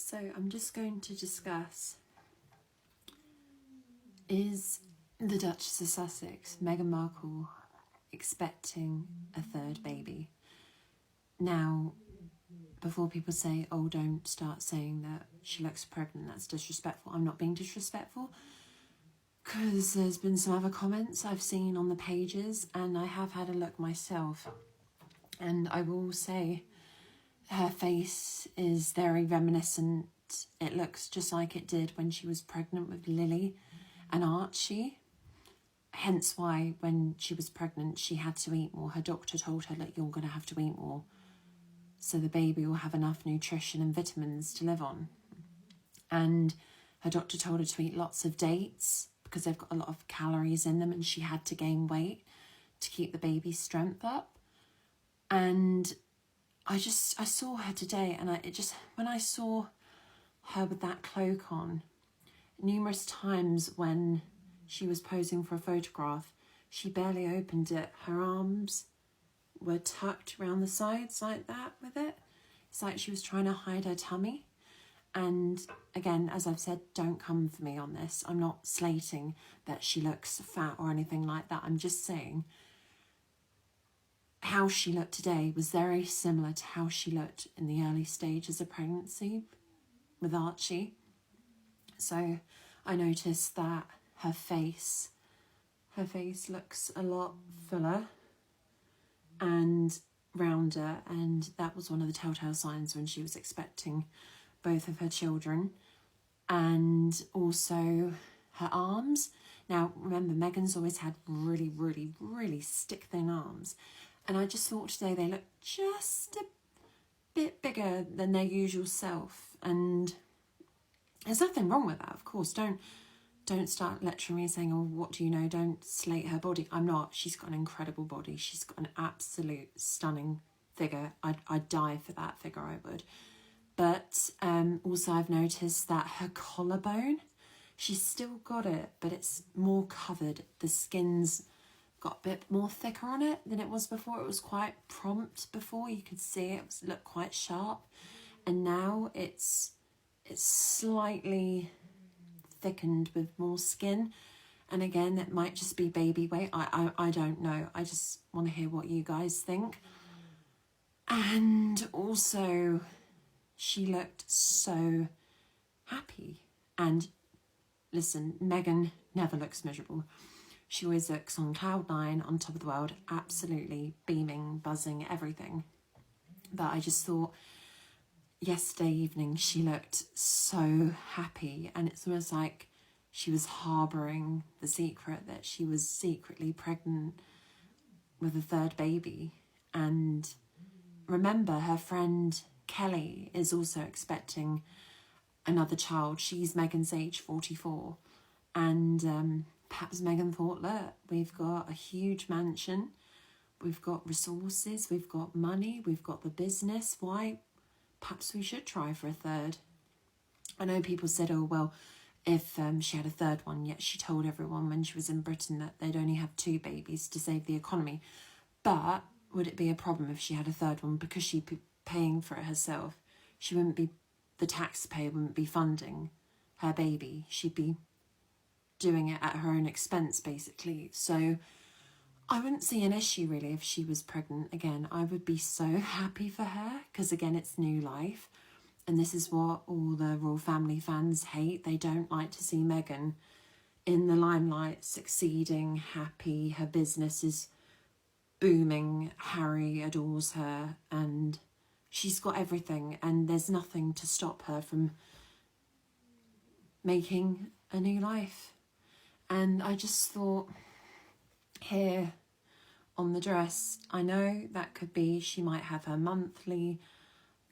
So I'm just going to discuss, is the Duchess of Sussex, Meghan Markle, expecting a third baby? Now, before people say, oh, don't start saying that she looks pregnant, that's disrespectful. I'm not being disrespectful, because there's been some other comments I've seen on the pages, and I have had a look myself. And I will say, her face is very reminiscent. It looks just like it did when she was pregnant with Lily and Archie. Hence why when she was pregnant, she had to eat more. Her doctor told her that you're going to have to eat more so the baby will have enough nutrition and vitamins to live on. And her doctor told her to eat lots of dates because they've got a lot of calories in them, and she had to gain weight to keep the baby's strength up. And I saw her today, and when I saw her with that cloak on, numerous times when she was posing for a photograph, she barely opened it. Her arms were tucked around the sides like that with it. It's like she was trying to hide her tummy. And again, as I've said, don't come for me on this. I'm not slating that she looks fat or anything like that. I'm just saying how she looked today was very similar to how she looked in the early stages of pregnancy with Archie. So I noticed that her face looks a lot fuller and rounder, and that was one of the telltale signs when she was expecting both of her children. And also her arms. Now remember, Meghan's always had really, really, really stick thin arms, and I just thought today they looked just a bit bigger than their usual self. And there's nothing wrong with that, of course. Don't start lecturing me saying, oh, what do you know? Don't slate her body. I'm not. She's got an incredible body. She's got an absolute stunning figure. I'd die for that figure, I would. But also I've noticed that her collarbone, she's still got it, but it's more covered. The skin's got a bit more thicker on it than it was before. It was quite prompt before. You could see it looked quite sharp. And now it's slightly thickened with more skin. And again, it might just be baby weight. I don't know. I just want to hear what you guys think. And also, she looked so happy. And listen, Meghan never looks miserable. She always looks on cloud nine, on top of the world, absolutely beaming, buzzing, everything. But I just thought yesterday evening she looked so happy, and it's almost like she was harbouring the secret that she was secretly pregnant with a third baby. And remember, her friend Kelly is also expecting another child. She's Meghan's age, 44. And perhaps Meghan thought, look, we've got a huge mansion, we've got resources, we've got money, we've got the business. Why? Perhaps we should try for a third. I know people said, oh, well, if she had a third one, yet she told everyone when she was in Britain that they'd only have 2 babies to save the economy. But would it be a problem if she had a third one? Because she'd be paying for it herself. She wouldn't be, the taxpayer wouldn't be funding her baby. She'd be doing it at her own expense, basically. So I wouldn't see an issue really if she was pregnant again. I would be so happy for her, because again, it's new life. And this is what all the royal family fans hate. They don't like to see Meghan in the limelight, succeeding, happy. Her business is booming. Harry adores her, and she's got everything, and there's nothing to stop her from making a new life. And I just thought, here on the dress, I know that could be she might have her monthly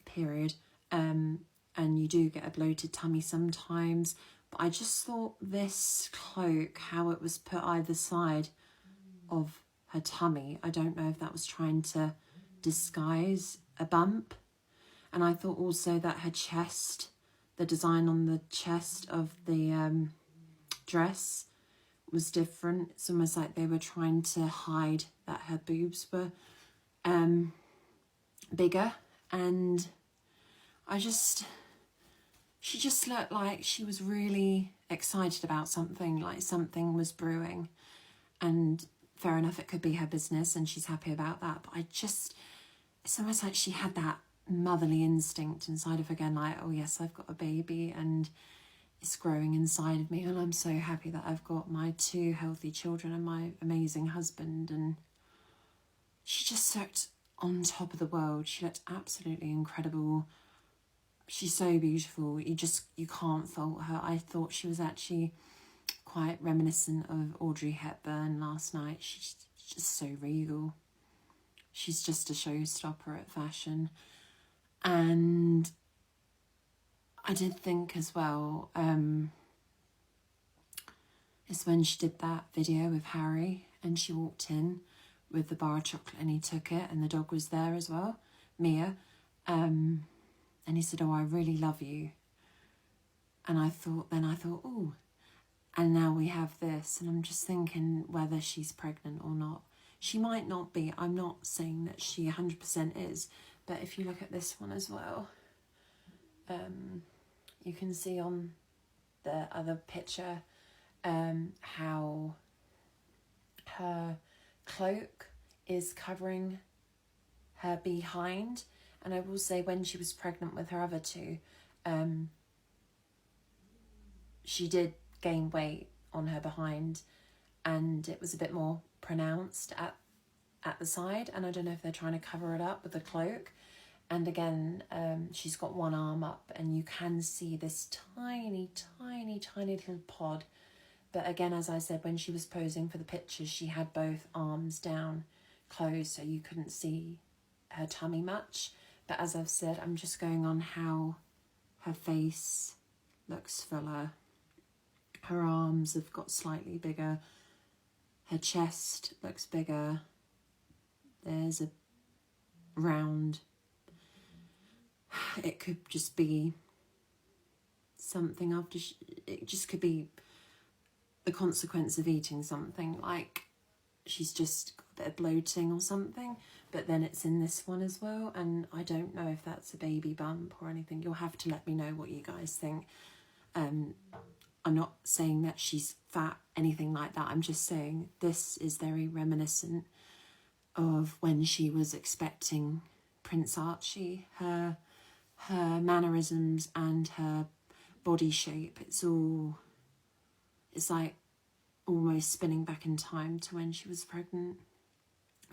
period, and you do get a bloated tummy sometimes, but I just thought this cloak, how it was put either side of her tummy, I don't know if that was trying to disguise a bump. And I thought also that her chest, the design on the chest of the dress was different. It's almost like they were trying to hide that her boobs were bigger. And I just she just looked like she was really excited about something, like something was brewing. And fair enough, it could be her business and she's happy about that. But it's almost like she had that motherly instinct inside of her again, like, oh yes, I've got a baby and it's growing inside of me. And I'm so happy that I've got my 2 healthy children and my amazing husband. And she just looked on top of the world. She looked absolutely incredible. She's so beautiful. You can't fault her. I thought she was actually quite reminiscent of Audrey Hepburn last night. She's just so regal. She's just a showstopper at fashion. And I did think as well, is when she did that video with Harry and she walked in with the bar of chocolate and he took it and the dog was there as well, Mia. And he said, oh, I really love you. And I thought, oh, and now we have this. And I'm just thinking whether she's pregnant or not. She might not be. I'm not saying that she 100% is. But if you look at this one as well, you can see on the other picture how her cloak is covering her behind. And I will say when she was pregnant with her other 2, she did gain weight on her behind and it was a bit more pronounced at the side. And I don't know if they're trying to cover it up with the cloak. And again, she's got one arm up and you can see this tiny, tiny, tiny little pod. But again, as I said, when she was posing for the pictures, she had both arms down, closed, so you couldn't see her tummy much. But as I've said, I'm just going on how her face looks fuller. Her arms have got slightly bigger. Her chest looks bigger. There's a round. It could just be something after it just could be the consequence of eating something, like she's just got a bit of bloating or something. But then it's in this one as well, and I don't know if that's a baby bump or anything. You'll have to let me know what you guys think. I'm not saying that she's fat, anything like that. I'm just saying this is very reminiscent of when she was expecting Prince Archie. Her mannerisms and her body shape, it's like almost spinning back in time to when she was pregnant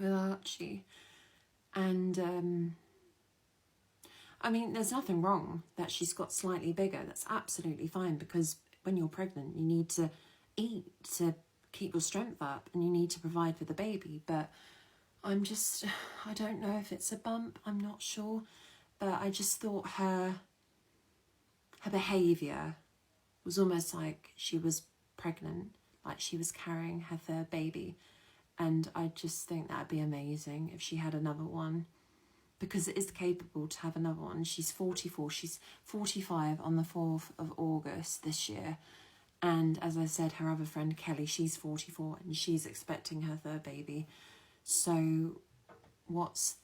with Archie. And I mean, there's nothing wrong that she's got slightly bigger. That's absolutely fine, because when you're pregnant, you need to eat to keep your strength up and you need to provide for the baby. But I don't know if it's a bump, I'm not sure. But I just thought her behaviour was almost like she was pregnant, like she was carrying her 3rd baby. And I just think that'd be amazing if she had another one, because it is capable to have another one. She's 44, she's 45 on the 4th of August this year. And as I said, her other friend Kelly, she's 44 and she's expecting her 3rd baby. So what's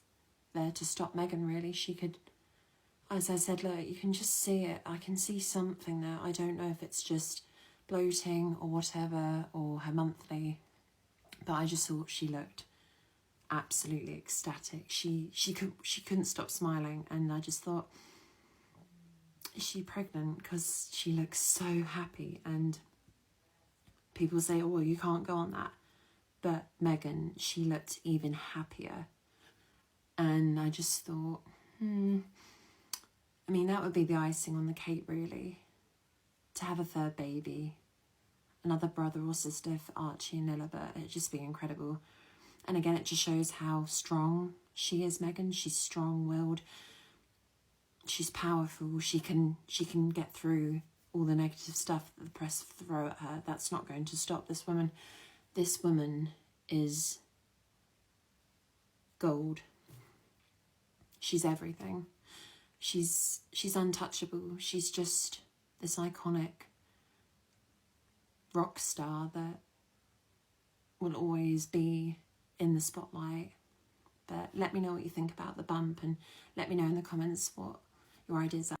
there to stop Meghan, really? She could, as I said, look, you can just see it. I can see something there. I don't know if it's just bloating or whatever, or her monthly, but I just thought she looked absolutely ecstatic. She couldn't stop smiling, and I just thought, is she pregnant? Because she looks so happy. And people say, oh, well, you can't go on that, but Meghan, she looked even happier. And I just thought, I mean, that would be the icing on the cake, really, to have a 3rd baby, another brother or sister for Archie and Lilibet. It'd just be incredible. And again, it just shows how strong she is, Meghan. She's strong-willed. She's powerful. She can get through all the negative stuff that the press throw at her. That's not going to stop this woman. This woman is gold. She's everything. She's untouchable. She's just this iconic rock star that will always be in the spotlight. But let me know what you think about the bump, and let me know in the comments what your ideas are.